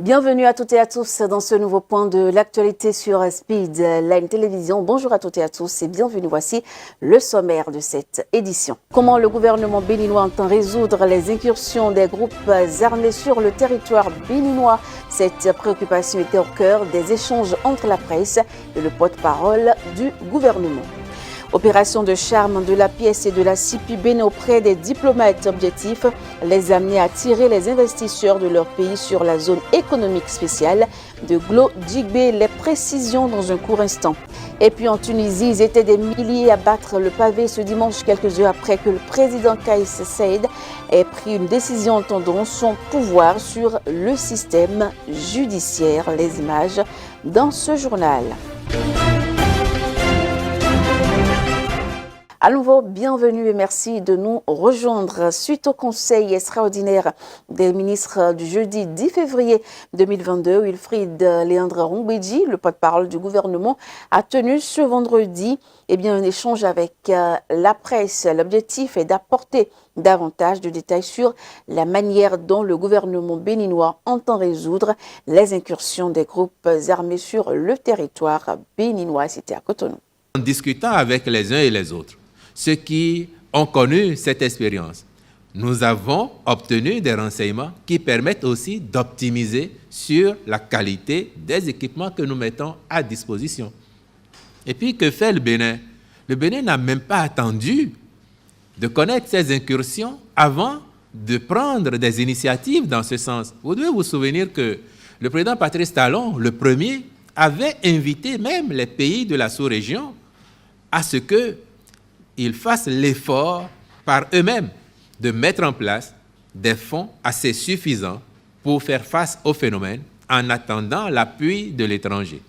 Bienvenue à toutes et à tous dans ce nouveau point de l'actualité sur Speed Line Télévision. Bonjour à toutes et à tous et bienvenue. Voici le sommaire de cette édition. Comment le gouvernement béninois entend résoudre les incursions des groupes armés sur le territoire béninois? Cette préoccupation était au cœur des échanges entre la presse et le porte-parole du gouvernement. Opération de charme de la pièce et de la CIPI Bénin auprès des diplomates. Objectif, les amener à attirer les investisseurs de leur pays sur la zone économique spéciale de Glo-Djigbe. Les précisions dans un court instant. Et puis en Tunisie, ils étaient des milliers à battre le pavé ce dimanche, quelques heures après que le président Kais Saied ait pris une décision entendant son pouvoir sur le système judiciaire. Les images dans ce journal. À nouveau, bienvenue et merci de nous rejoindre. Suite au conseil extraordinaire des ministres du jeudi 10 février 2022, Wilfried Léandre Rongbeji, le porte-parole du gouvernement, a tenu ce vendredi un échange avec la presse. L'objectif est d'apporter davantage de détails sur la manière dont le gouvernement béninois entend résoudre les incursions des groupes armés sur le territoire béninois. C'était à Cotonou. En discutant avec les uns et les autres, ceux qui ont connu cette expérience, nous avons obtenu des renseignements qui permettent aussi d'optimiser sur la qualité des équipements que nous mettons à disposition. Et puis, que fait le Bénin? Le Bénin n'a même pas attendu de connaître ces incursions avant de prendre des initiatives dans ce sens. Vous devez vous souvenir que le président Patrice Talon, le premier, avait invité même les pays de la sous-région à ce qu'ils fassent l'effort par eux-mêmes de mettre en place des fonds assez suffisants pour faire face au phénomène en attendant l'appui de l'étranger.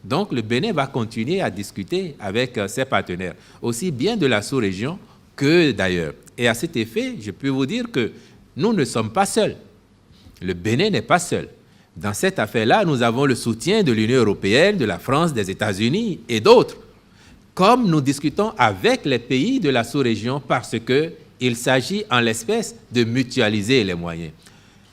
Donc le Bénin va continuer à discuter avec ses partenaires, aussi bien de la sous-région que d'ailleurs. Et à cet effet, je peux vous dire que nous ne sommes pas seuls. Le Bénin n'est pas seul. Dans cette affaire-là, nous avons le soutien de l'Union européenne, de la France, des États-Unis et d'autres. Comme nous discutons avec les pays de la sous-région parce qu'il s'agit en l'espèce de mutualiser les moyens.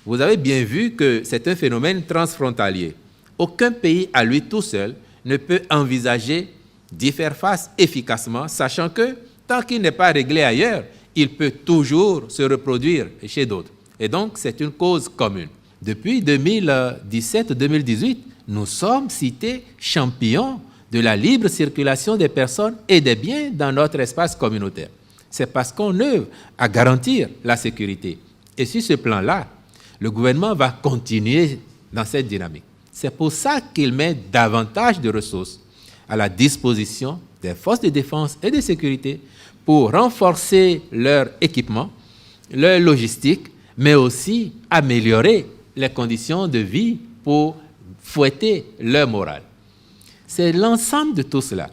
Vous avez bien vu que c'est un phénomène transfrontalier. Aucun pays à lui tout seul ne peut envisager d'y faire face efficacement, sachant que tant qu'il n'est pas réglé ailleurs, il peut toujours se reproduire chez d'autres. Et donc, c'est une cause commune. Depuis 2017-2018, nous sommes cités champions de la libre circulation des personnes et des biens dans notre espace communautaire. C'est parce qu'on œuvre à garantir la sécurité. Et sur ce plan-là, le gouvernement va continuer dans cette dynamique. C'est pour ça qu'il met davantage de ressources à la disposition des forces de défense et de sécurité pour renforcer leur équipement, leur logistique, mais aussi améliorer les conditions de vie pour fouetter leur morale. C'est l'ensemble de tout cela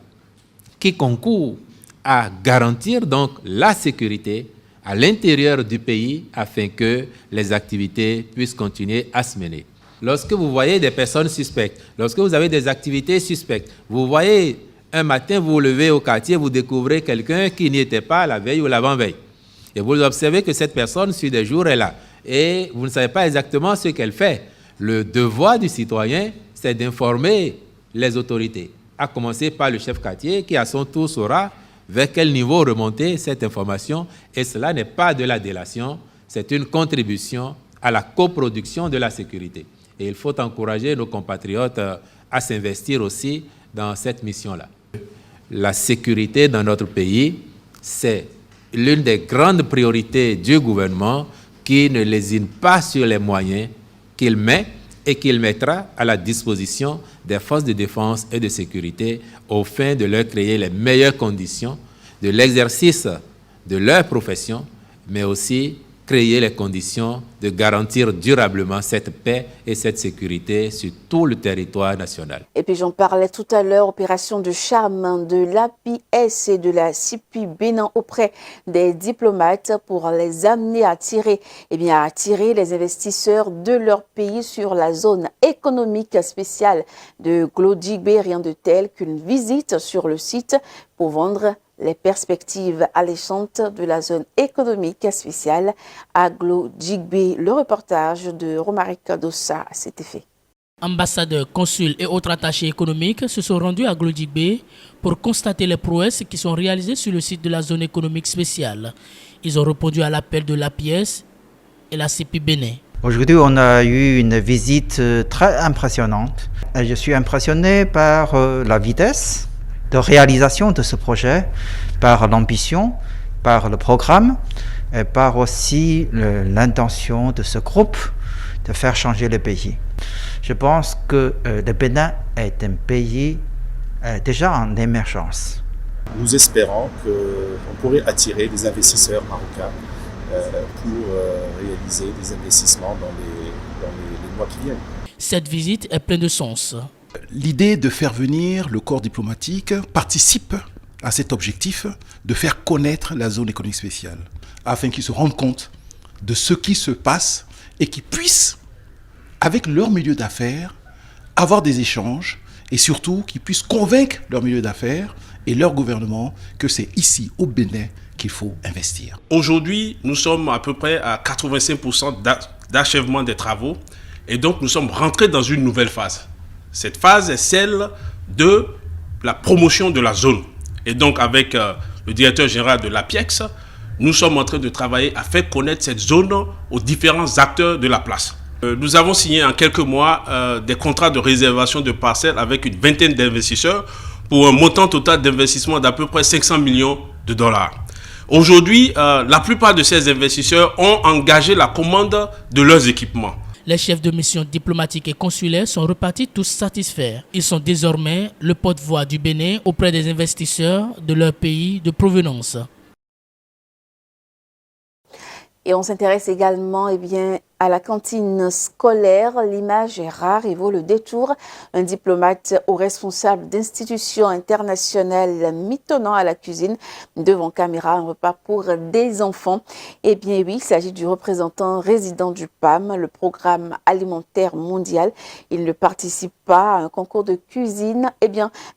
qui concourt à garantir donc la sécurité à l'intérieur du pays afin que les activités puissent continuer à se mener. Lorsque vous voyez des personnes suspectes, lorsque vous avez des activités suspectes, vous voyez un matin, vous vous levez au quartier, vous découvrez quelqu'un qui n'y était pas la veille ou l'avant-veille. Et vous observez que cette personne, sur des jours, est là. Et vous ne savez pas exactement ce qu'elle fait. Le devoir du citoyen, c'est d'informer les autorités, à commencer par le chef quartier qui à son tour saura vers quel niveau remonter cette information. Et cela n'est pas de la délation, c'est une contribution à la coproduction de la sécurité. Et il faut encourager nos compatriotes à s'investir aussi dans cette mission-là. La sécurité dans notre pays, c'est l'une des grandes priorités du gouvernement qui ne lésine pas sur les moyens qu'il met et qu'il mettra à la disposition des forces de défense et de sécurité au fin de leur créer les meilleures conditions de l'exercice de leur profession, mais aussi créer les conditions de garantir durablement cette paix et cette sécurité sur tout le territoire national. Et puis j'en parlais tout à l'heure, opération de charme de l'APS et de la CIPI Bénin auprès des diplomates pour les amener à attirer les investisseurs de leur pays sur la zone économique spéciale de Glo-Djigbe. Rien de tel qu'une visite sur le site pour vendre les perspectives alléchantes de la zone économique spéciale à Glo-Djigbe. Le reportage de Romaric Dossa à cet effet. Ambassadeurs, consuls et autres attachés économiques se sont rendus à Glodjibé pour constater les prouesses qui sont réalisées sur le site de la zone économique spéciale. Ils ont répondu à l'appel de l'APIES et la CEPI Bénin. Aujourd'hui, on a eu une visite très impressionnante. Je suis impressionné par la vitesse de réalisation de ce projet, par l'ambition, par le programme, et par aussi l'intention de ce groupe de faire changer le pays. Je pense que le Bénin est un pays déjà en émergence. Nous espérons qu'on pourrait attirer des investisseurs marocains pour réaliser des investissements dans les mois qui viennent. Cette visite est pleine de sens. L'idée de faire venir le corps diplomatique participe à cet objectif de faire connaître la zone économique spéciale, afin qu'ils se rendent compte de ce qui se passe et qu'ils puissent, avec leur milieu d'affaires, avoir des échanges et surtout qu'ils puissent convaincre leur milieu d'affaires et leur gouvernement que c'est ici, au Bénin, qu'il faut investir. Aujourd'hui, nous sommes à peu près à 85% d'achèvement des travaux et donc nous sommes rentrés dans une nouvelle phase. Cette phase est celle de la promotion de la zone. Et donc avec le directeur général de l'APIEX, nous sommes en train de travailler à faire connaître cette zone aux différents acteurs de la place. Nous avons signé en quelques mois des contrats de réservation de parcelles avec une vingtaine d'investisseurs pour un montant total d'investissement d'à peu près 500 millions de dollars. Aujourd'hui, la plupart de ces investisseurs ont engagé la commande de leurs équipements. Les chefs de mission diplomatiques et consulaires sont repartis tous satisfaits. Ils sont désormais le porte-voix du Bénin auprès des investisseurs de leur pays de provenance. Et on s'intéresse également à la cantine scolaire. L'image est rare et vaut le détour. Un diplomate ou responsable d'institutions internationales mitonnant à la cuisine devant caméra, un repas pour des enfants. Eh bien oui, il s'agit du représentant résident du PAM, le Programme alimentaire mondial. Il ne participe pas à un concours de cuisine,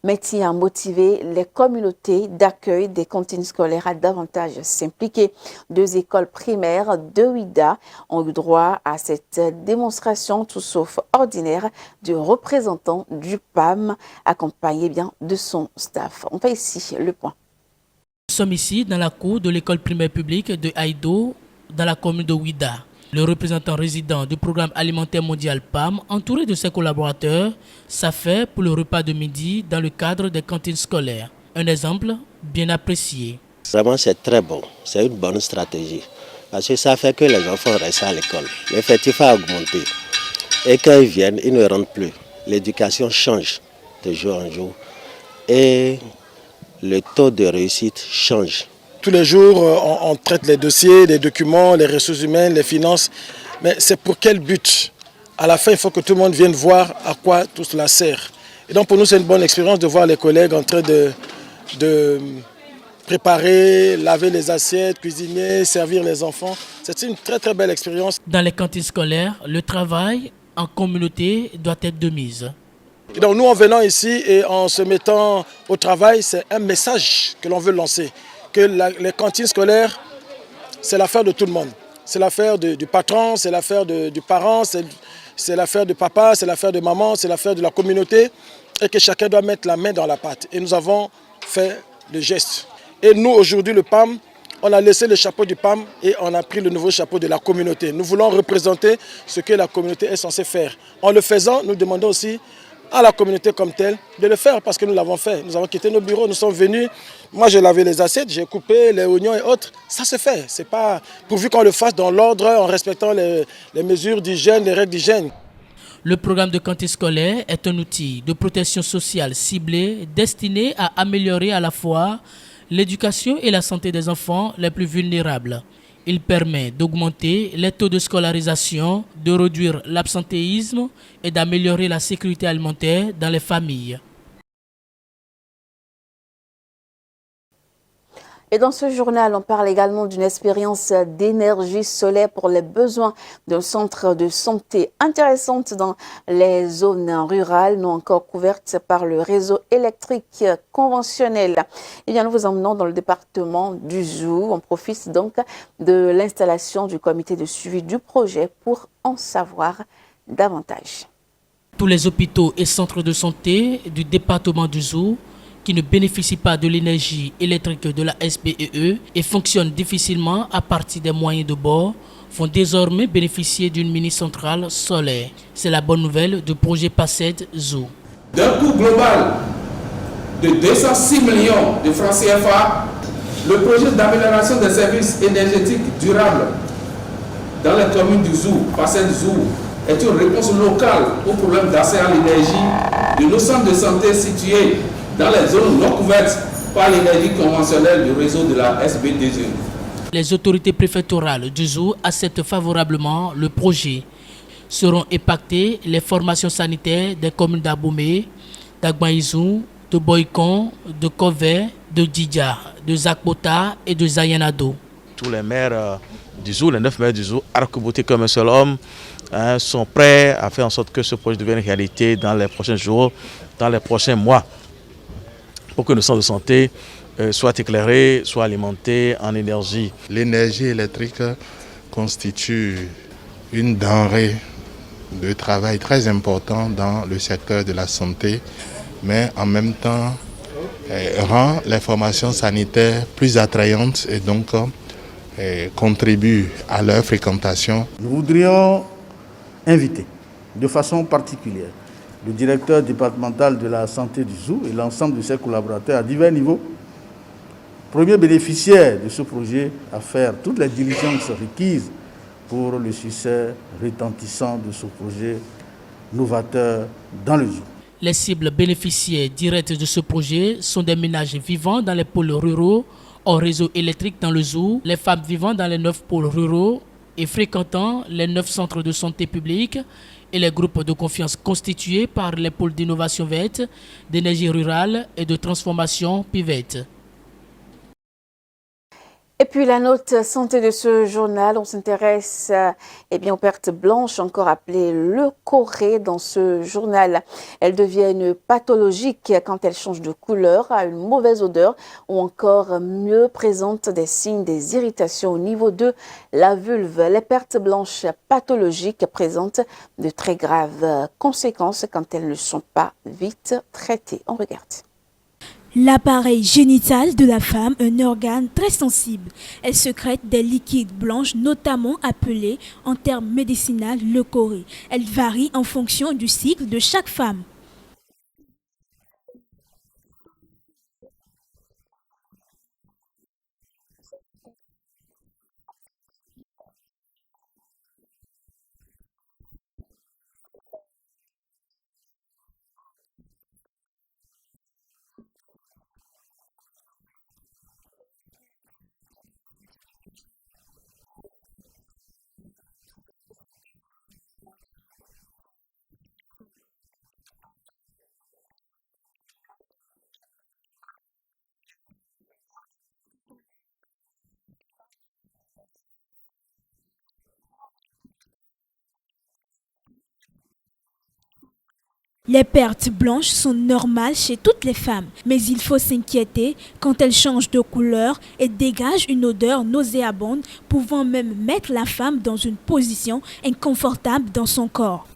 mais tient à motiver les communautés d'accueil des cantines scolaires à davantage s'impliquer. 2 écoles primaires de Ouida ont eu droit à cette démonstration tout sauf ordinaire du représentant du PAM, accompagné de son staff. On fait ici le point. Nous sommes ici dans la cour de l'école primaire publique de Haïdo, dans la commune de Ouida. Le représentant résident du Programme alimentaire mondial PAM, entouré de ses collaborateurs, s'affaire pour le repas de midi dans le cadre des cantines scolaires. Un exemple bien apprécié. Vraiment, c'est très bon. C'est une bonne stratégie. Parce que ça fait que les enfants restent à l'école. L'effectif a augmenté. Et quand ils viennent, ils ne rentrent plus. L'éducation change de jour en jour. Et le taux de réussite change. Tous les jours, on traite les dossiers, les documents, les ressources humaines, les finances. Mais c'est pour quel but? À la fin, il faut que tout le monde vienne voir à quoi tout cela sert. Et donc pour nous, c'est une bonne expérience de voir les collègues en train de préparer, laver les assiettes, cuisiner, servir les enfants. C'est une très très belle expérience. Dans les cantines scolaires, le travail en communauté doit être de mise. Et donc nous, en venant ici et en se mettant au travail, c'est un message que l'on veut lancer. Que les cantines scolaires, c'est l'affaire de tout le monde. C'est l'affaire du patron, c'est l'affaire du parent, c'est l'affaire du papa, c'est l'affaire de maman, c'est l'affaire de la communauté. Et que chacun doit mettre la main dans la pâte. Et nous avons fait le geste. Et nous, aujourd'hui, le PAM, on a laissé le chapeau du PAM et on a pris le nouveau chapeau de la communauté. Nous voulons représenter ce que la communauté est censée faire. En le faisant, nous demandons aussi à la communauté comme telle de le faire parce que nous l'avons fait. Nous avons quitté nos bureaux, nous sommes venus. Moi, j'ai lavé les assiettes, j'ai coupé les oignons et autres. Ça se fait. C'est pas pourvu qu'on le fasse dans l'ordre, en respectant les mesures d'hygiène, les règles d'hygiène. Le programme de cantine scolaire est un outil de protection sociale ciblé destiné à améliorer à la fois l'éducation et la santé des enfants les plus vulnérables. Il permet d'augmenter les taux de scolarisation, de réduire l'absentéisme et d'améliorer la sécurité alimentaire dans les familles. Et dans ce journal, on parle également d'une expérience d'énergie solaire pour les besoins d'un centre de santé intéressante dans les zones rurales, non encore couvertes par le réseau électrique conventionnel. Eh bien, nous vous emmenons dans le département du Zou. On profite donc de l'installation du comité de suivi du projet pour en savoir davantage. Tous les hôpitaux et centres de santé du département du Zou qui ne bénéficient pas de l'énergie électrique de la SPEE et fonctionnent difficilement à partir des moyens de bord vont désormais bénéficier d'une mini-centrale solaire. C'est la bonne nouvelle du projet PACED Zou. D'un coût global de 206 millions de francs CFA, le projet d'amélioration des services énergétiques durables dans les communes du Zou, PACED Zou, est une réponse locale au problème d'accès à l'énergie de nos centres de santé situés dans les zones non couvertes par l'énergie conventionnelle du réseau de la SBDG. Les autorités préfectorales du Zou acceptent favorablement le projet. Seront impactées les formations sanitaires des communes d'Aboumé, d'Agbaïzou, de Boycon, de Kové, de Didja, de Zakbota et de Zayanado. Tous les maires du Zou, les 9 maires du Zou, arc-boutés comme un seul homme, sont prêts à faire en sorte que ce projet devienne réalité dans les prochains jours, dans les prochains mois, pour que nos centres de santé soient éclairés, soient alimentés en énergie. L'énergie électrique constitue une denrée de travail très important dans le secteur de la santé, mais en même temps rend les formations sanitaires plus attrayantes et donc contribue à leur fréquentation. Nous voudrions inviter de façon particulière le directeur départemental de la santé du Zou et l'ensemble de ses collaborateurs à divers niveaux, premiers bénéficiaires de ce projet, à faire toutes les diligences requises pour le succès retentissant de ce projet novateur dans le Zou. Les cibles bénéficiaires directes de ce projet sont des ménages vivant dans les pôles ruraux, hors réseau électrique dans le Zou, les femmes vivant dans les 9 pôles ruraux et fréquentant les 9 centres de santé publics et les groupes de confiance constitués par les pôles d'innovation verte, d'énergie rurale et de transformation PIVET. Et puis la note santé de ce journal, on s'intéresse aux pertes blanches, encore appelées leucorrhée dans ce journal. Elles deviennent pathologiques quand elles changent de couleur, à une mauvaise odeur ou encore mieux présentent des signes des irritations au niveau de la vulve. Les pertes blanches pathologiques présentent de très graves conséquences quand elles ne sont pas vite traitées. On regarde. L'appareil génital de la femme est un organe très sensible. Elle sécrète des liquides blanches, notamment appelés en termes médicinaux leucorrhée. Elle varie en fonction du cycle de chaque femme. Les pertes blanches sont normales chez toutes les femmes, mais il faut s'inquiéter quand elles changent de couleur et dégagent une odeur nauséabonde, pouvant même mettre la femme dans une position inconfortable dans son corps.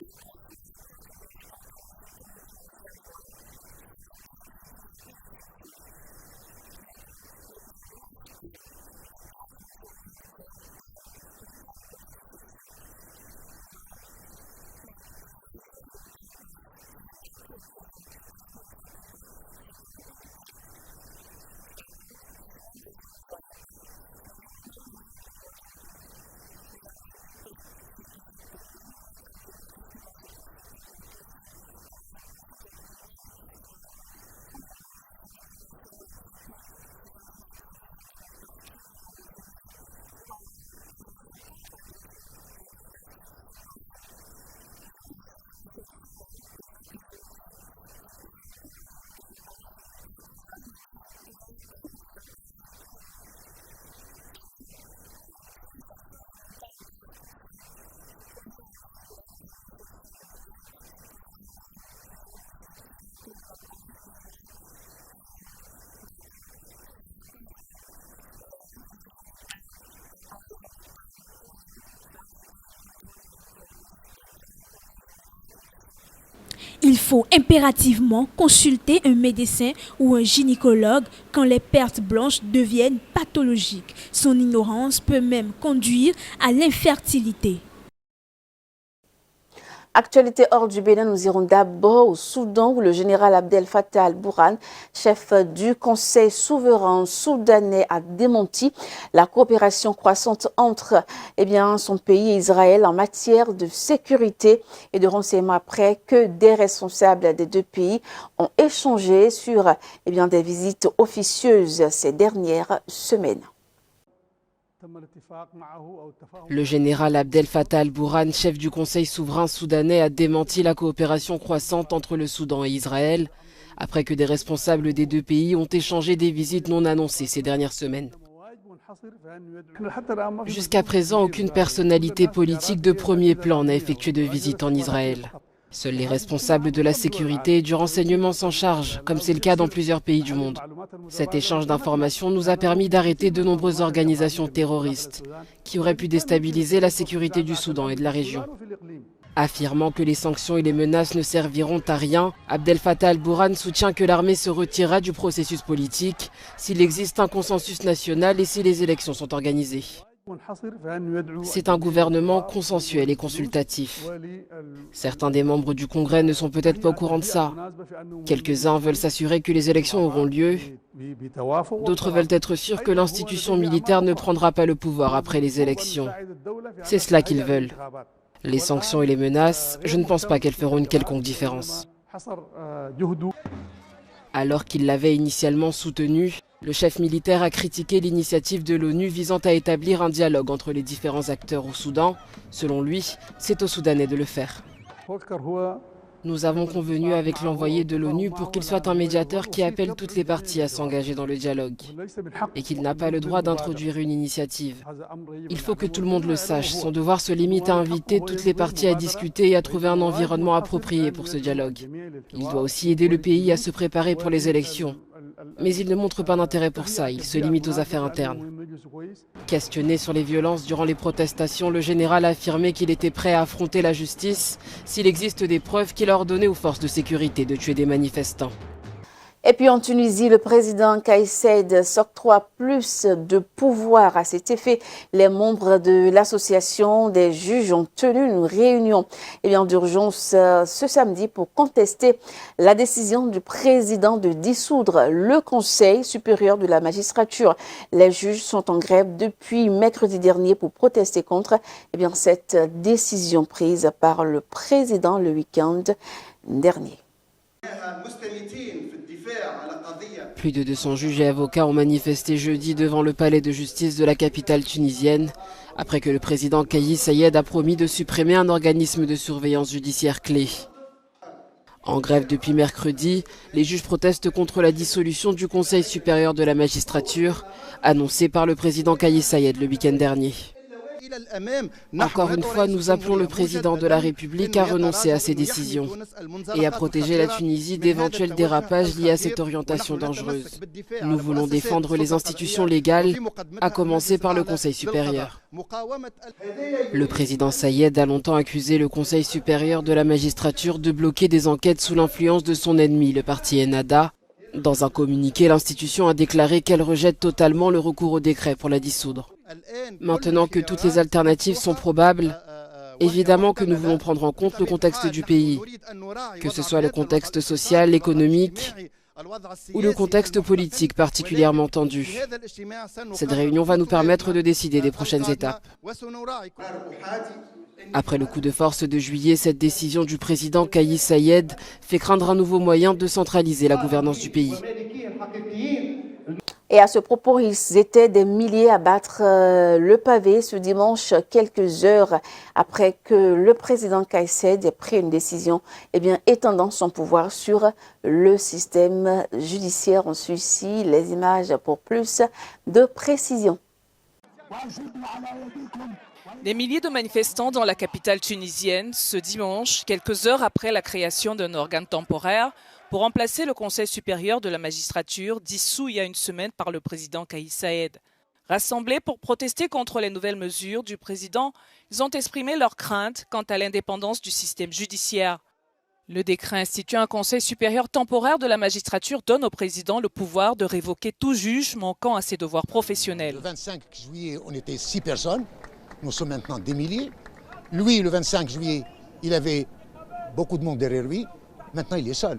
Il faut impérativement consulter un médecin ou un gynécologue quand les pertes blanches deviennent pathologiques. Son ignorance peut même conduire à l'infertilité. Actualité hors du Bénin, nous irons d'abord au Soudan où le général Abdel Fattah al-Burhan, chef du Conseil souverain soudanais, a démenti la coopération croissante entre son pays et Israël en matière de sécurité et de renseignement après que des responsables des deux pays ont échangé sur des visites officieuses ces dernières semaines. Le général Abdel Fattah al-Burhan, chef du Conseil souverain soudanais, a démenti la coopération croissante entre le Soudan et Israël, après que des responsables des deux pays ont échangé des visites non annoncées ces dernières semaines. Jusqu'à présent, aucune personnalité politique de premier plan n'a effectué de visite en Israël. Seuls les responsables de la sécurité et du renseignement s'en chargent, comme c'est le cas dans plusieurs pays du monde. Cet échange d'informations nous a permis d'arrêter de nombreuses organisations terroristes qui auraient pu déstabiliser la sécurité du Soudan et de la région. Affirmant que les sanctions et les menaces ne serviront à rien, Abdel Fattah al-Burhan soutient que l'armée se retirera du processus politique s'il existe un consensus national et si les élections sont organisées. C'est un gouvernement consensuel et consultatif. Certains des membres du Congrès ne sont peut-être pas au courant de ça. Quelques-uns veulent s'assurer que les élections auront lieu. D'autres veulent être sûrs que l'institution militaire ne prendra pas le pouvoir après les élections. C'est cela qu'ils veulent. Les sanctions et les menaces, je ne pense pas qu'elles feront une quelconque différence. Alors qu'il l'avait initialement soutenu, le chef militaire a critiqué l'initiative de l'ONU visant à établir un dialogue entre les différents acteurs au Soudan. Selon lui, c'est aux Soudanais de le faire. Nous avons convenu avec l'envoyé de l'ONU pour qu'il soit un médiateur qui appelle toutes les parties à s'engager dans le dialogue et qu'il n'a pas le droit d'introduire une initiative. Il faut que tout le monde le sache. Son devoir se limite à inviter toutes les parties à discuter et à trouver un environnement approprié pour ce dialogue. Il doit aussi aider le pays à se préparer pour les élections. Mais il ne montre pas d'intérêt pour ça, il se limite aux affaires internes. Questionné sur les violences durant les protestations, le général a affirmé qu'il était prêt à affronter la justice s'il existe des preuves qu'il a ordonné aux forces de sécurité de tuer des manifestants. Et puis en Tunisie, le président Kais Saied s'octroie plus de pouvoir. À cet effet, les membres de l'association des juges ont tenu une réunion d'urgence ce samedi pour contester la décision du président de dissoudre le Conseil supérieur de la magistrature. Les juges sont en grève depuis mercredi dernier pour protester contre cette décision prise par le président le week-end dernier. Plus de 200 juges et avocats ont manifesté jeudi devant le palais de justice de la capitale tunisienne, après que le président Kais Saied a promis de supprimer un organisme de surveillance judiciaire clé. En grève depuis mercredi, les juges protestent contre la dissolution du Conseil supérieur de la magistrature, annoncée par le président Kais Saied le week-end dernier. Encore une fois, nous appelons le président de la République à renoncer à ces décisions et à protéger la Tunisie d'éventuels dérapages liés à cette orientation dangereuse. Nous voulons défendre les institutions légales, à commencer par le Conseil supérieur. Le président Saied a longtemps accusé le Conseil supérieur de la magistrature de bloquer des enquêtes sous l'influence de son ennemi, le parti Ennahda. Dans un communiqué, l'institution a déclaré qu'elle rejette totalement le recours au décret pour la dissoudre. Maintenant que toutes les alternatives sont probables, évidemment que nous voulons prendre en compte le contexte du pays, que ce soit le contexte social, économique ou le contexte politique particulièrement tendu. Cette réunion va nous permettre de décider des prochaines étapes. Après le coup de force de juillet, cette décision du président Kais Saied fait craindre un nouveau moyen de centraliser la gouvernance du pays. Et à ce propos, ils étaient des milliers à battre le pavé ce dimanche, quelques heures après que le président Kais Saied ait pris une décision étendant son pouvoir sur le système judiciaire. On suit ici les images pour plus de précision. Des milliers de manifestants dans la capitale tunisienne ce dimanche, quelques heures après la création d'un organe temporaire pour remplacer le Conseil supérieur de la magistrature dissous il y a une semaine par le président Kais Saied. Rassemblés pour protester contre les nouvelles mesures du président, ils ont exprimé leurs craintes quant à l'indépendance du système judiciaire. Le décret instituant un conseil supérieur temporaire de la magistrature donne au président le pouvoir de révoquer tout juge manquant à ses devoirs professionnels. Le 25 juillet, on était 6 personnes. Nous sommes maintenant des milliers. Lui, le 25 juillet, il avait beaucoup de monde derrière lui. Maintenant, il est seul.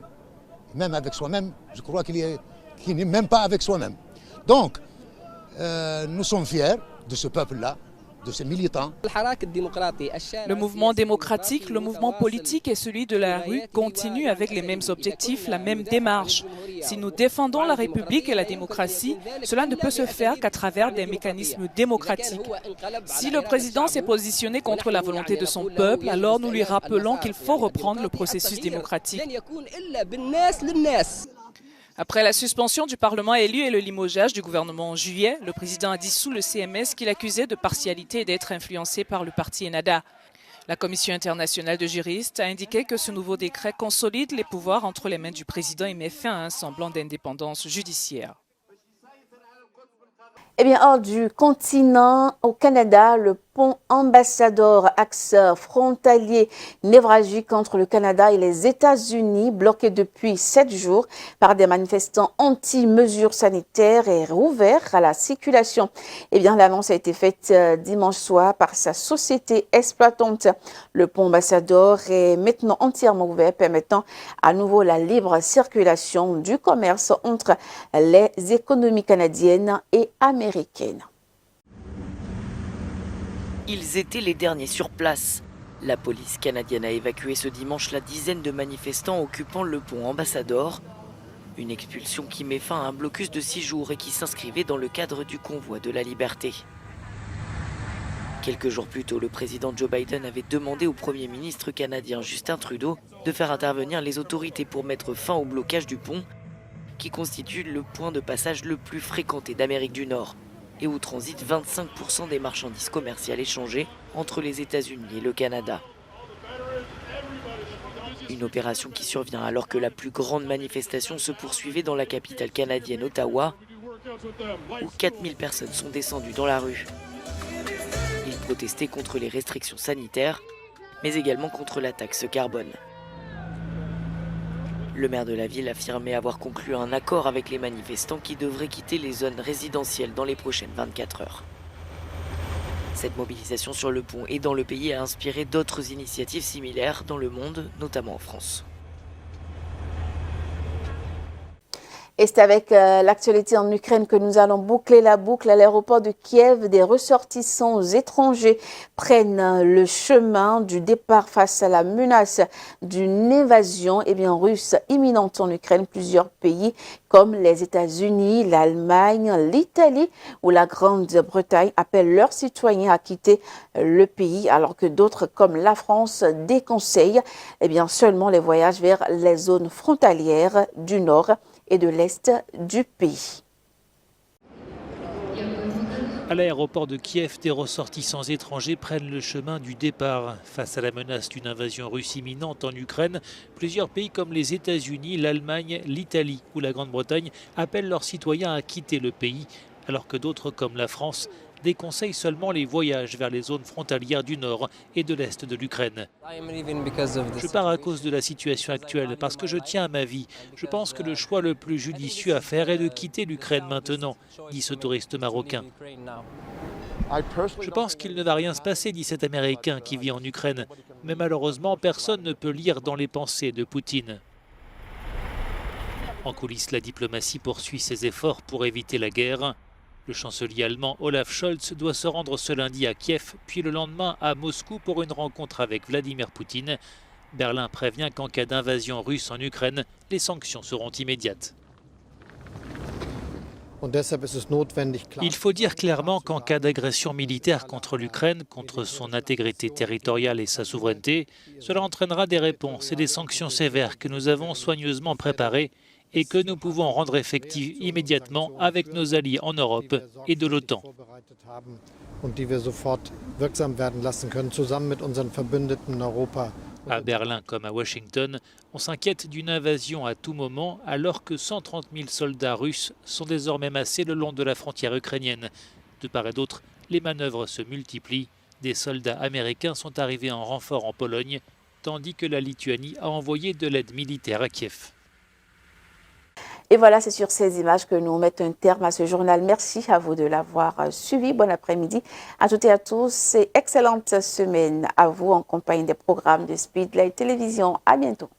Même avec soi-même, je crois qu'il n'est même pas avec soi-même. Donc, nous sommes fiers de ce peuple-là, de ces militants. Le mouvement démocratique, le mouvement politique et celui de la rue continuent avec les mêmes objectifs, la même démarche. Si nous défendons la République et la démocratie, cela ne peut se faire qu'à travers des mécanismes démocratiques. Si le président s'est positionné contre la volonté de son peuple, alors nous lui rappelons qu'il faut reprendre le processus démocratique. Après la suspension du Parlement élu et le limogeage du gouvernement en juillet, le président a dissous le CMS qu'il accusait de partialité et d'être influencé par le parti Ennahda. La Commission internationale de juristes a indiqué que ce nouveau décret consolide les pouvoirs entre les mains du président et met fin à un semblant d'indépendance judiciaire. Eh bien, hors du continent, au Canada, le pont Ambassador, axe frontalier névralgique entre le Canada et les États-Unis, bloqué depuis 7 jours par des manifestants anti-mesures sanitaires, est rouvert à la circulation. Eh bien, l'annonce a été faite dimanche soir par sa société exploitante. Le pont Ambassador est maintenant entièrement ouvert, permettant à nouveau la libre circulation du commerce entre les économies canadiennes et américaines. Ils étaient les derniers sur place. La police canadienne a évacué ce dimanche la dizaine de manifestants occupant le pont Ambassador. Une expulsion qui met fin à un blocus de 6 jours et qui s'inscrivait dans le cadre du convoi de la liberté. Quelques jours plus tôt, le président Joe Biden avait demandé au Premier ministre canadien Justin Trudeau de faire intervenir les autorités pour mettre fin au blocage du pont, qui constitue le point de passage le plus fréquenté d'Amérique du Nord, et où transitent 25% des marchandises commerciales échangées entre les États-Unis et le Canada. Une opération qui survient alors que la plus grande manifestation se poursuivait dans la capitale canadienne, Ottawa, où 4000 personnes sont descendues dans la rue. Ils protestaient contre les restrictions sanitaires, mais également contre la taxe carbone. Le maire de la ville affirmait avoir conclu un accord avec les manifestants qui devraient quitter les zones résidentielles dans les prochaines 24 heures. Cette mobilisation sur le pont et dans le pays a inspiré d'autres initiatives similaires dans le monde, notamment en France. Et c'est avec l'actualité en Ukraine que nous allons boucler la boucle. À l'aéroport de Kiev, des ressortissants étrangers prennent le chemin du départ face à la menace d'une invasion russe imminente en Ukraine. Plusieurs pays comme les États-Unis, l'Allemagne, l'Italie ou la Grande-Bretagne appellent leurs citoyens à quitter le pays, alors que d'autres comme la France déconseillent seulement les voyages vers les zones frontalières du nord et de l'Est du pays. À l'aéroport de Kiev, des ressortissants étrangers prennent le chemin du départ. Face à la menace d'une invasion russe imminente en Ukraine, plusieurs pays comme les États-Unis, l'Allemagne, l'Italie ou la Grande-Bretagne appellent leurs citoyens à quitter le pays, alors que d'autres comme la France déconseillent seulement les voyages vers les zones frontalières du nord et de l'est de l'Ukraine. Je pars à cause de la situation actuelle, parce que je tiens à ma vie. Je pense que le choix le plus judicieux à faire est de quitter l'Ukraine maintenant, dit ce touriste marocain. Je pense qu'il ne va rien se passer, dit cet Américain qui vit en Ukraine. Mais malheureusement, personne ne peut lire dans les pensées de Poutine. En coulisses, la diplomatie poursuit ses efforts pour éviter la guerre. Le chancelier allemand Olaf Scholz doit se rendre ce lundi à Kiev, puis le lendemain à Moscou pour une rencontre avec Vladimir Poutine. Berlin prévient qu'en cas d'invasion russe en Ukraine, les sanctions seront immédiates. Il faut dire clairement qu'en cas d'agression militaire contre l'Ukraine, contre son intégrité territoriale et sa souveraineté, cela entraînera des réponses et des sanctions sévères que nous avons soigneusement préparées et que nous pouvons rendre effectives immédiatement avec nos alliés en Europe et de l'OTAN. À Berlin comme à Washington, on s'inquiète d'une invasion à tout moment alors que 130 000 soldats russes sont désormais massés le long de la frontière ukrainienne. De part et d'autre, les manœuvres se multiplient. Des soldats américains sont arrivés en renfort en Pologne, tandis que la Lituanie a envoyé de l'aide militaire à Kiev. Et voilà, c'est sur ces images que nous mettons un terme à ce journal. Merci à vous de l'avoir suivi. Bon après-midi à toutes et à tous et excellente semaine à vous en compagnie des programmes de Speedlight Télévision. À bientôt.